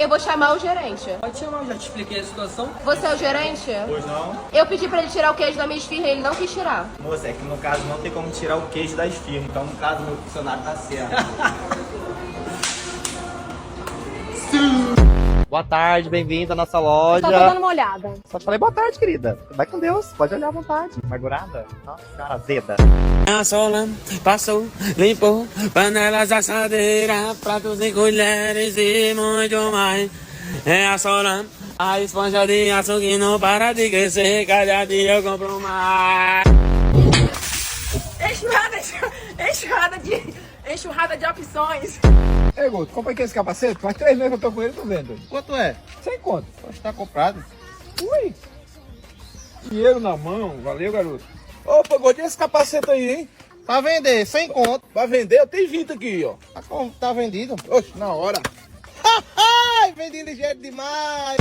Eu vou chamar o gerente. Pode chamar, já te expliquei a situação. Você é o gerente? Pois não? Eu pedi pra ele tirar o queijo da minha esfirra e ele não quis tirar. Moça, é que no caso não tem como tirar o queijo da esfirra. Então, no caso, meu funcionário tá certo. Boa tarde, bem-vindo à nossa loja. Só tô dando uma olhada. Só te falei boa tarde, querida. Vai com Deus, pode olhar à vontade. Amargurada? Nossa senhora, azeda. A sola passou, limpou panelas, assadeira, pratos e colheres e muito mais. É a sola, a esponja de aço que não para de crescer, cada dia eu compro mais. Enxurrada de opções. Ei, Guto, compra aqui esse capacete. Faz 3 meses que eu tô com ele, tô vendo. Quanto é? Sem conto. Pode tá comprado. Ui. Dinheiro na mão. Valeu, garoto. Opa, gostei desse capacete aí, hein? Pra vender, sem conto. Pra vender, eu tenho 20 aqui, ó. Tá vendido. Oxe, na hora. Ai, vendi ligeiro demais.